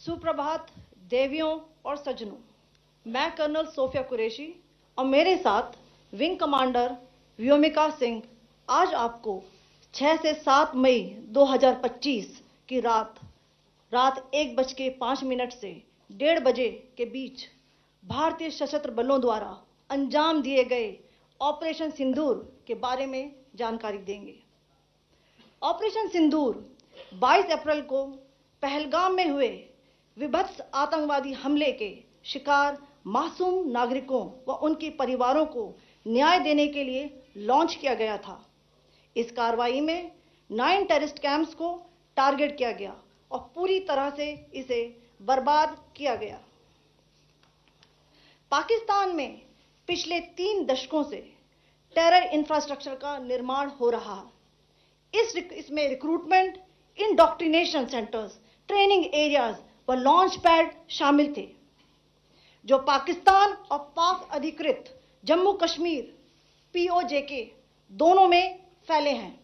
सुप्रभात देवियों और सज्जनों, मैं कर्नल सोफिया कुरैशी और मेरे साथ विंग कमांडर व्योमिका सिंह आज आपको 6 से 7 मई 2025 की रात 1:05 से 1:30 बजे के बीच भारतीय सशस्त्र बलों द्वारा अंजाम दिए गए ऑपरेशन सिंदूर के बारे में जानकारी देंगे। ऑपरेशन सिंदूर 22 अप्रैल को पहलगाम में हुए विभत्स आतंकवादी हमले के शिकार मासूम नागरिकों व उनके परिवारों को न्याय देने के लिए लॉन्च किया गया था। इस कार्रवाई में 9 टेररिस्ट कैंप्स को टारगेट किया गया और पूरी तरह से इसे बर्बाद किया गया। पाकिस्तान में पिछले 3 दशकों से टेरर इंफ्रास्ट्रक्चर का निर्माण हो रहा है। इसमें recruitment, indoctrination centres, training areas व लॉन्च पैड शामिल थे, जो पाकिस्तान और पाक अधिकृत जम्मू कश्मीर POJK दोनों में फैले हैं।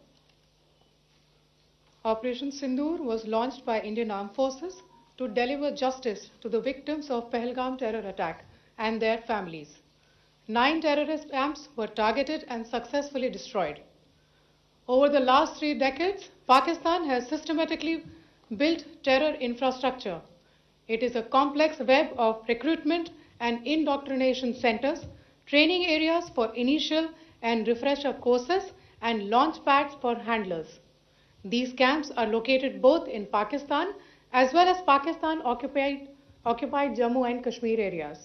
Operation Sindoor was launched by Indian Armed Forces to deliver justice to the victims of Pahalgam terror attack and their families. 9 terrorist camps were targeted and successfully destroyed. Over the last 3 decades, Pakistan has systematically built terror infrastructure. It is a complex web of recruitment and indoctrination centers, training areas for initial and refresher courses, and launch pads for handlers. These camps are located both in Pakistan as well as Pakistan-occupied Jammu and Kashmir areas.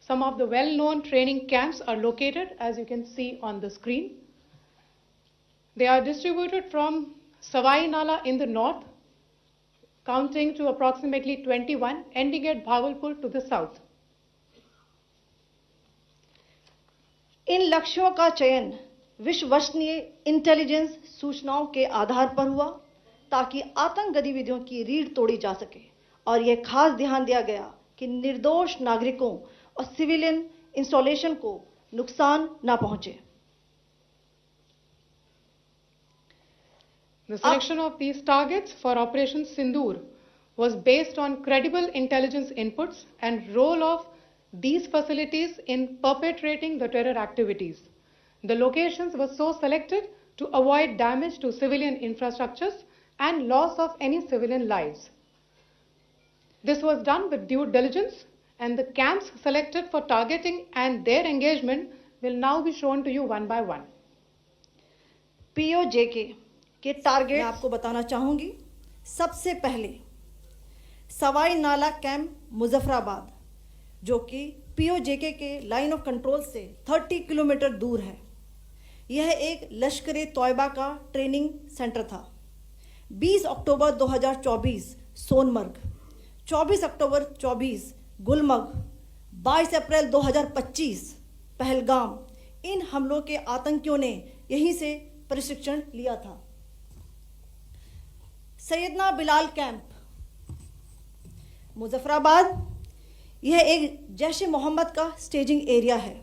Some of the well-known training camps are located, as you can see on the screen. They are distributed from Savai Nala in the north, counting to approximately 21, ending at Bhagalpur to the south. इन लक्ष्यों का चयन विश्वसनीय intelligence सूचनाओं के आधार पर हुआ ताकि आतंक गतिविधियों की रीढ़ तोड़ी जा सके, और यह खास ध्यान दिया गया कि निर्दोष नागरिकों और सिविलियन इंस्टॉलेशन को नुकसान न पहुंचे। The selection of these targets for Operation Sindoor was based on credible intelligence inputs and role of these facilities in perpetrating the terror activities. The locations were so selected to avoid damage to civilian infrastructures and loss of any civilian lives. This was done with due diligence, and the camps selected for targeting and their engagement will now be shown to you one by one. POJK के target आपको बताना चाहूंगी। सबसे पहले सवाई नाला camp Muzaffarabad, जो कि POJK के लाइन ऑफ कंट्रोल से 30 किलोमीटर दूर है। यह एक लश्कर तोयबा का ट्रेनिंग सेंटर था। 20 अक्टूबर 2024 सोनमर्ग, 24 अक्टूबर 24 गुलमर्ग, 22 अप्रैल 2025 पहलगाम, इन हमलों के आतंकियों ने यहीं से प्रशिक्षण लिया था। सैयदना बिलाल कैंप मुजफ्फराबाद, यह एक जैश ए मोहम्मद का स्टेजिंग एरिया है।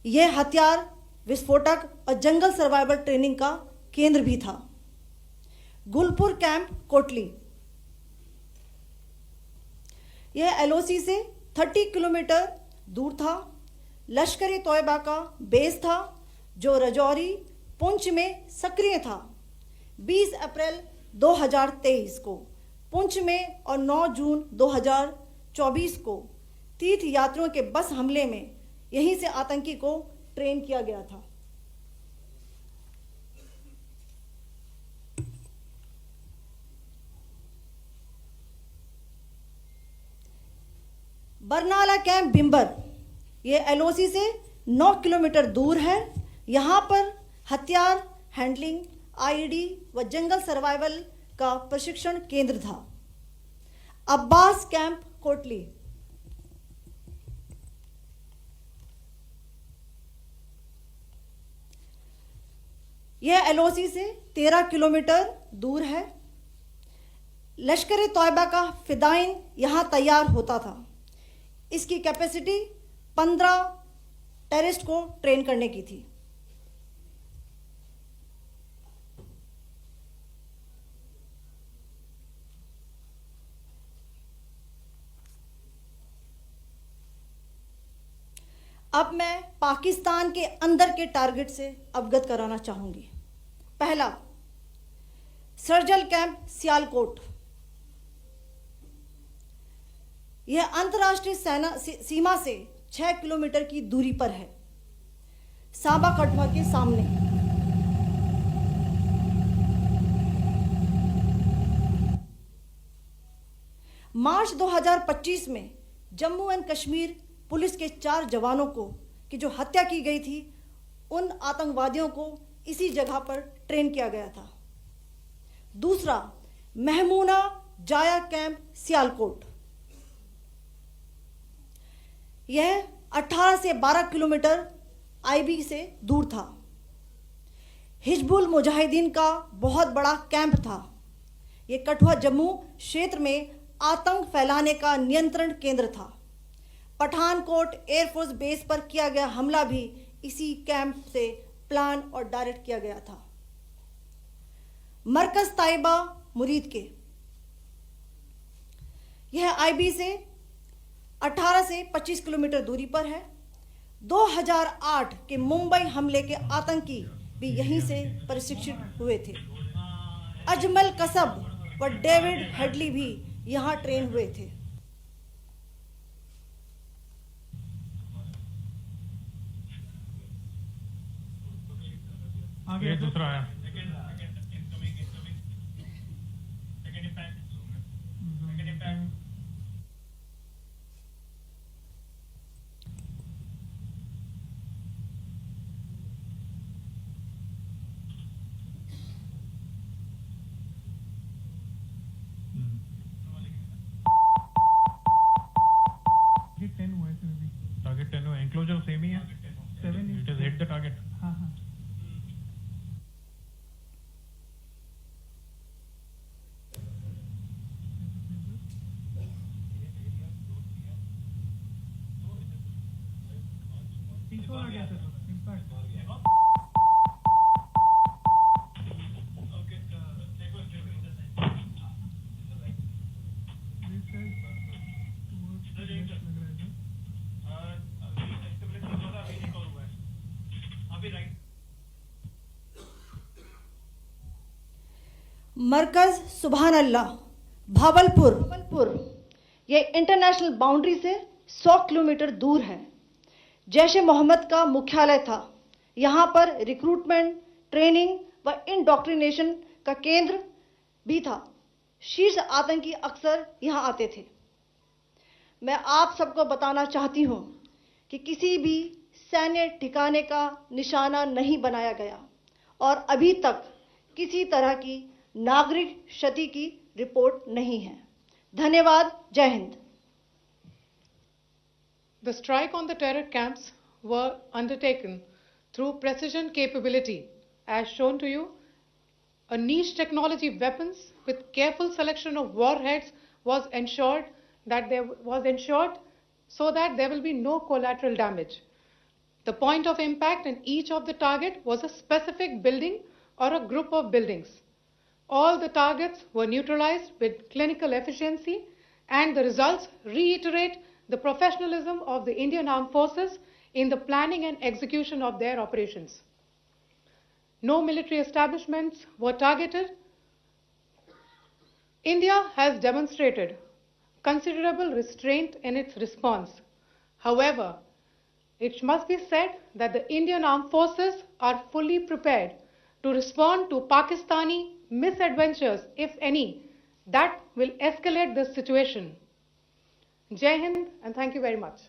यह हथियार, विस्फोटक और जंगल सर्वाइवल ट्रेनिंग का केंद्र भी था। गुलपुर कैंप कोटली, यह LOC से 30 किलोमीटर दूर था। लश्कर तोयबा का बेस था, जो रजौरी, पुंछ में सक्रिय था। 20 अप्रैल 2023 को पुंछ में और 9 जून 2024 को तीर्थ यात्रियों के बस हमले में यहीं से आतंकी को ट्रेन किया गया था। बरनाला कैंप बिंबर, यह LOC से 9 किलोमीटर दूर है। यहाँ पर हथियार, हैंडलिंग, IED व जंगल सर्वाइवल का प्रशिक्षण केंद्र था। अब्बास कैंप कोटली, यह LOC से 13 किलोमीटर दूर है। लश्कर तोयबा का फिदाइन यहां तैयार होता था। इसकी कैपेसिटी 15 टेररिस्ट को ट्रेन करने की थी। अब मैं पाकिस्तान के अंदर के टारगेट से अवगत कराना चाहूंगी। पहला, सर्जिकल कैंप सियालकोट। यह अंतर्राष्ट्रीय सीमा से 6 किलोमीटर की दूरी पर है, सांबा कठुआ के सामने। मार्च 2025 में जम्मू एंड कश्मीर पुलिस के 4 जवानों को की जो हत्या की गई थी, उन आतंकवादियों को इसी जगह पर ट्रेन किया गया था। दूसरा, महमूना जाया कैंप सियालकोट। यह 18 से 12 किलोमीटर आईबी से दूर था। हिजबुल मुजाहिदीन का बहुत बड़ा कैंप था। यह कठुआ जम्मू क्षेत्र में आतंक फैलाने का नियंत्रण केंद्र था। पठानकोट एयरफोर्स बेस पर किया गया हमला भी इसी कैंप से प्लान और डायरेक्ट किया गया था। मरकज ताइबा मुरीद के, यह आईबी से 18 से 25 किलोमीटर दूरी पर है। 2008 के मुंबई हमले के आतंकी भी यहीं से प्रशिक्षित हुए थे। अजमल कसब व डेविड हेडली भी यहां ट्रेन हुए थे। आगे दूसरा है। टारगेट 10 हुआ, एंक्लोजर सेम ही है। 7 it is hit the target. हाँ हाँ। आ गया था इम्पैक्ट। मरकज सुभान अल्लाह भावलपुर, यह इंटरनेशनल बाउंड्री से 100 किलोमीटर दूर है। जैश ए मोहम्मद का मुख्यालय था। यहाँ पर रिक्रूटमेंट, ट्रेनिंग व इंडोक्ट्रिनेशन का केंद्र भी था। शीर्ष आतंकी अक्सर यहाँ आते थे। मैं आप सबको बताना चाहती हूँ कि किसी भी सैन्य ठिकाने का निशाना नहीं बनाया गया और अभी तक किसी तरह की नागरिक क्षति की रिपोर्ट नहीं है। धन्यवाद। जय Hind. The strike on the terror camps were undertaken through precision capability, as shown to you. A niche technology weapons with careful selection of warheads was ensured so that there will be no collateral damage. The point of impact in each of the target was a specific building or a group of buildings. All the targets were neutralized with clinical efficiency, and the results reiterate the professionalism of the Indian Armed Forces in the planning and execution of their operations. No military establishments were targeted. India has demonstrated considerable restraint in its response. However, it must be said that the Indian Armed Forces are fully prepared to respond to Pakistani misadventures, if any, that will escalate the situation. Jai Hind, and thank you very much.